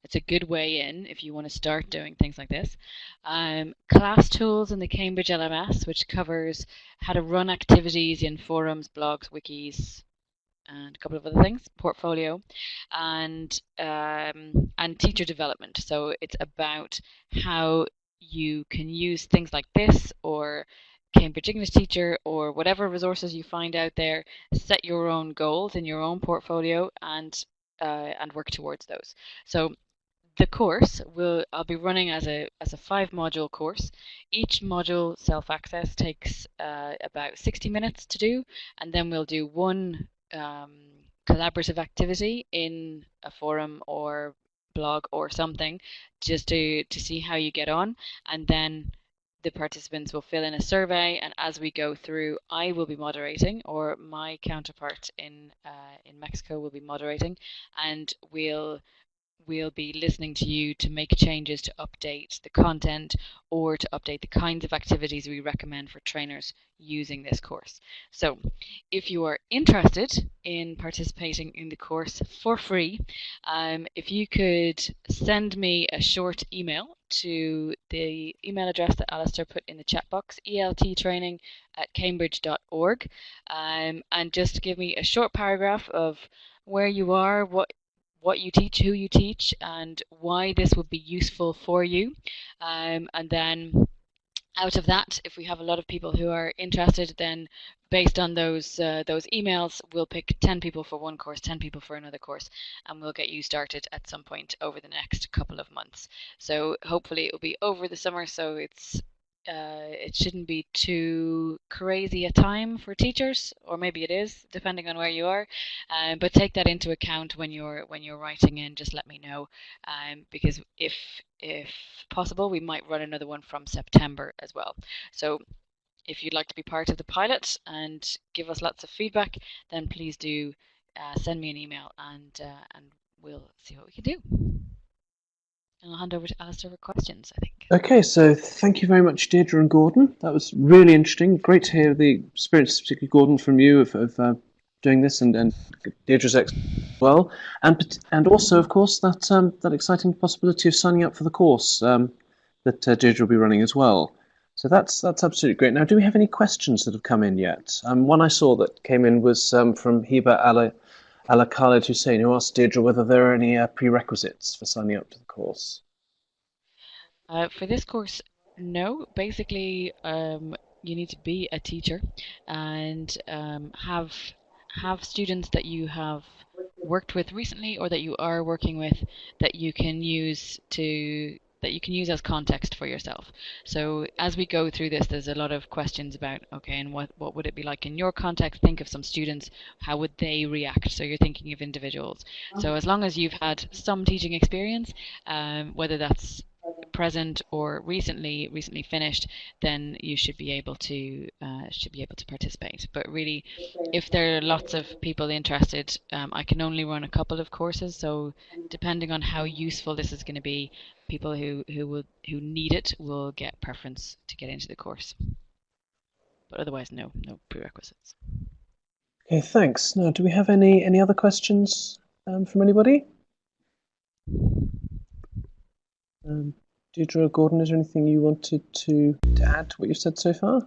it's a good way in if you want to start doing things like this. Class tools in the Cambridge LMS, which covers how to run activities in forums, blogs, wikis, and a couple of other things, portfolio, and teacher development. So it's about how you can use things like this or Cambridge English Teacher or whatever resources you find out there, set your own goals in your own portfolio and work towards those. So the course I'll be running as a 5-module course. Each module, self-access, takes about 60 minutes to do, and then we'll do one collaborative activity in a forum or blog or something, just to see how you get on, and then the participants will fill in a survey, and as we go through, I will be moderating, or my counterpart in Mexico will be moderating, and we'll be listening to you to make changes to update the content or to update the kinds of activities we recommend for trainers using this course. So if you are interested in participating in the course for free, if you could send me a short email to the email address that Alistair put in the chat box, elttraining@cambridge.org, and just give me a short paragraph of where you are, what you teach, who you teach, and why this would be useful for you. And then out of that, if we have a lot of people who are interested, then based on those emails, we'll pick 10 people for one course, 10 people for another course, and we'll get you started at some point over the next couple of months. So hopefully it will be over the summer, so it shouldn't be too crazy a time for teachers, or maybe it is, depending on where you are. But take that into account when you're writing in. Just let me know, because if possible, we might run another one from September as well. So if you'd like to be part of the pilot and give us lots of feedback, then please do send me an email, and we'll see what we can do. And I'll hand over to Alistair for questions, I think. Okay, so thank you very much, Deirdre and Gordon. That was really interesting. Great to hear the experience, particularly Gordon, from you of doing this, and Deirdre's as well, and also, of course, that exciting possibility of signing up for the course that Deirdre will be running as well. So that's absolutely great. Now, do we have any questions that have come in yet? One I saw that came in was from Hiba Ala Khaled Hussein, who asked Deirdre whether there are any prerequisites for signing up to the course. For this course, no. Basically, you need to be a teacher and have students that you have worked with recently or that you are working with that you can use as context for yourself. So as we go through this, there's a lot of questions about, okay, and what would it be like in your context? Think of some students, how would they react? So you're thinking of individuals. So as long as you've had some teaching experience, whether that's present or recently finished, then you should be able to participate. But really, if there are lots of people interested, I can only run a couple of courses. So depending on how useful this is going to be, people who need it will get preference to get into the course. But otherwise, no prerequisites. Okay, thanks. Now, do we have any other questions from anybody? Deirdre or Gordon, is there anything you wanted to add to what you've said so far?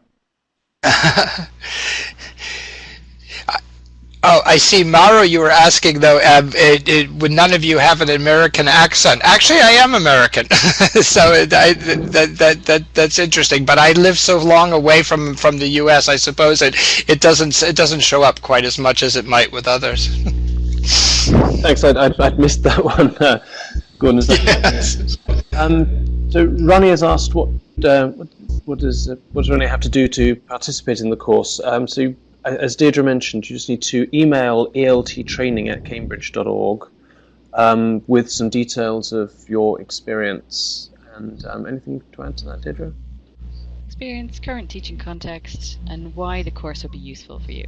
Oh, I see, Mauro, you were asking, though, would none of you have an American accent? Actually, I am American, so that's interesting. But I live so long away from the U.S., I suppose it doesn't show up quite as much as it might with others. Thanks, I'd missed that one. Gordon, is that yes. So Ronnie has asked what does Ronnie have to do to participate in the course? So as Deirdre mentioned, you just need to email elttraining@cambridge.org with some details of your experience and anything to add to that, Deirdre? Experience, current teaching context, and why the course would be useful for you.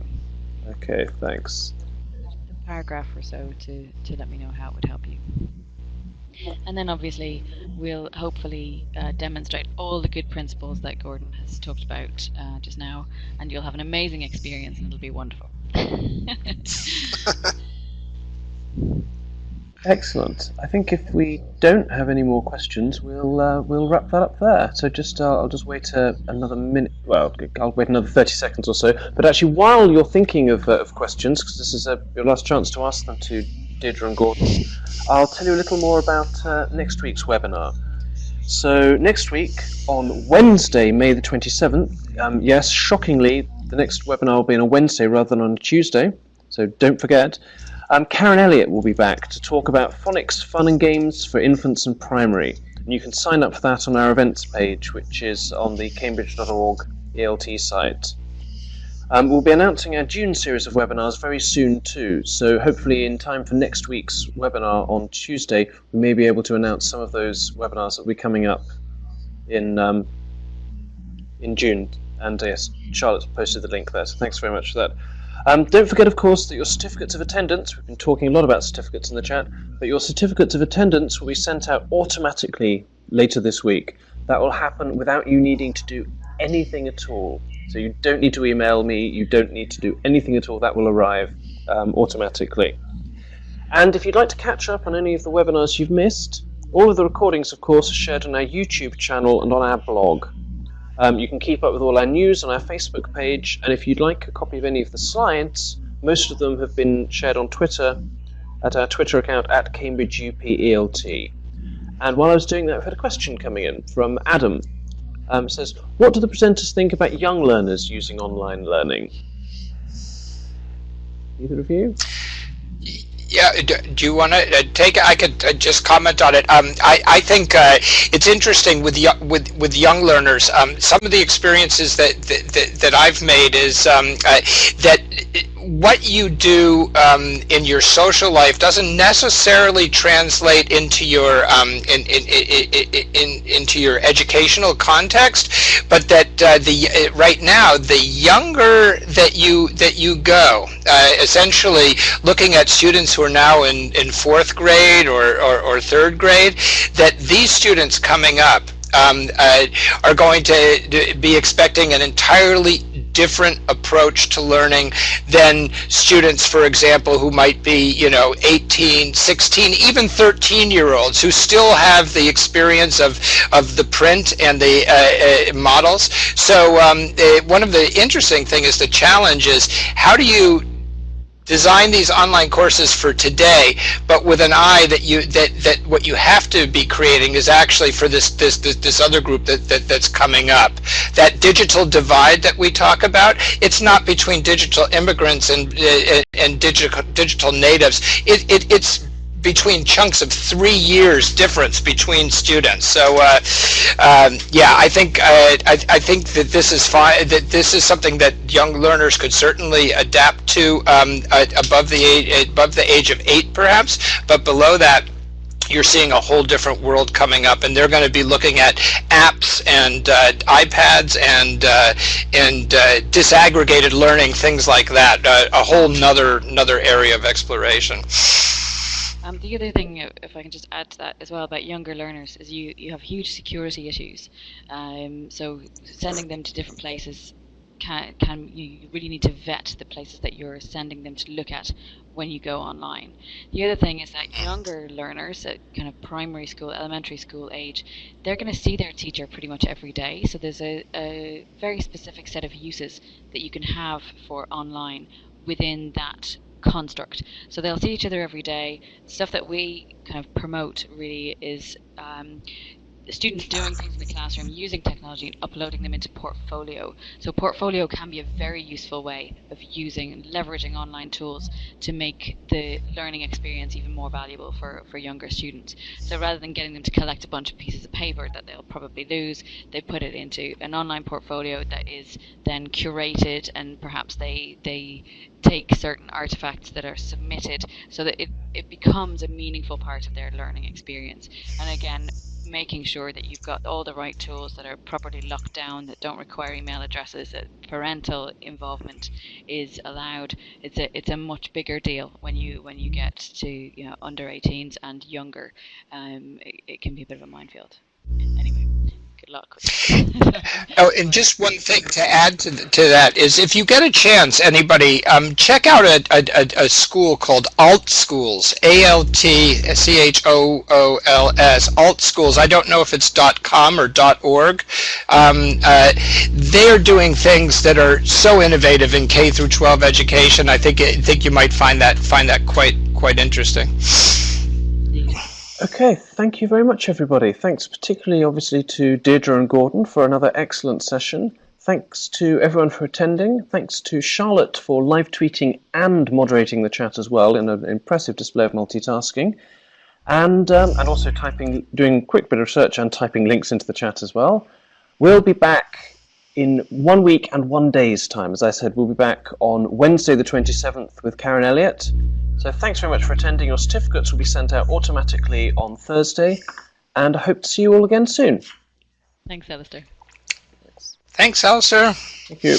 Okay, thanks. A paragraph or so to let me know how it would help you. And then obviously we'll hopefully demonstrate all the good principles that Gordon has talked about just now, and you'll have an amazing experience and it'll be wonderful. Excellent. I think if we don't have any more questions, we'll wrap that up there. So I'll just wait another minute. Well, I'll wait another 30 seconds or so. But actually, while you're thinking of questions, because this is your last chance to ask them to Deirdre and Gordon, I'll tell you a little more about next week's webinar. So next week, on Wednesday, May the 27th, yes, shockingly, the next webinar will be on a Wednesday rather than on a Tuesday, so don't forget. Karen Elliott will be back to talk about phonics, fun and games for infants and primary. And you can sign up for that on our events page, which is on the cambridge.org ELT site. We'll be announcing our June series of webinars very soon too, so hopefully in time for next week's webinar on Tuesday, we may be able to announce some of those webinars that will be coming up in June. And yes, Charlotte's posted the link there, so thanks very much for that. Don't forget, of course, that your certificates of attendance, we've been talking a lot about certificates in the chat, but your certificates of attendance will be sent out automatically later this week. That will happen without you needing to do anything at all. So you don't need to email me, you don't need to do anything at all, that will arrive automatically. And if you'd like to catch up on any of the webinars you've missed, all of the recordings, of course, are shared on our YouTube channel and on our blog. You can keep up with all our news on our Facebook page, and if you'd like a copy of any of the slides, most of them have been shared on Twitter, at our Twitter account at CambridgeUPELT. And while I was doing that, I've had a question coming in from Adam. It says, what do the presenters think about young learners using online learning? Either of you? Yeah, do you want to take it? I could just comment on it. I think it's interesting with young learners. Some of the experiences that I've made is that what you do in your social life doesn't necessarily translate into your into your educational context, but that right now the younger that you go, essentially looking at students who are now in fourth grade or third grade, that these students coming up are going to be expecting an entirely different approach to learning than students, for example, who might be, 18, 16, even 13-year-olds who still have the experience of the print and the models. So one of the interesting things is the challenge is, how do you design these online courses for today, but with an eye that what you have to be creating is actually for this other group that's coming up. That digital divide that we talk about, it's not between digital immigrants and digital natives. It's between chunks of 3 years difference between students. So yeah, I think that this is fine. That this is something that young learners could certainly adapt to above the age of 8, perhaps. But below that, you're seeing a whole different world coming up, and they're going to be looking at apps and iPads and disaggregated learning, things like that. A whole another area of exploration. The other thing, if I can just add to that as well, about younger learners, is you have huge security issues. So sending them to different places, you really need to vet the places that you're sending them to look at when you go online. The other thing is that younger learners at kind of primary school, elementary school age, they're going to see their teacher pretty much every day. So there's a very specific set of uses that you can have for online within that construct. So they'll see each other every day. Stuff that we kind of promote really is students doing things in the classroom, using technology and uploading them into Portfolio. So Portfolio can be a very useful way of using and leveraging online tools to make the learning experience even more valuable for younger students. So rather than getting them to collect a bunch of pieces of paper that they'll probably lose, they put it into an online portfolio that is then curated, and perhaps they take certain artifacts that are submitted so that it becomes a meaningful part of their learning experience. And again, making sure that you've got all the right tools that are properly locked down, that don't require email addresses, that parental involvement is allowed. It's a much bigger deal when you get to under 18s and younger. It can be a bit of a minefield. Anyway, good luck. Oh, and just one thing to add to that is, if you get a chance, anybody, check out a school called Alt Schools, ALTCHOOLS, Alt Schools. I don't know if it's .com or .org. They're doing things that are so innovative in K through 12 education. I think you might find that quite interesting. Okay, thank you very much, everybody. Thanks particularly, obviously, to Deirdre and Gordon for another excellent session. Thanks to everyone for attending. Thanks to Charlotte for live tweeting and moderating the chat as well in an impressive display of multitasking. And also doing a quick bit of research and typing links into the chat as well. We'll be back in 1 week and 1 day's time. As I said, we'll be back on Wednesday the 27th with Karen Elliott. So thanks very much for attending. Your certificates will be sent out automatically on Thursday, and I hope to see you all again soon. Thanks, Alistair. Thanks, Alistair. Thank you.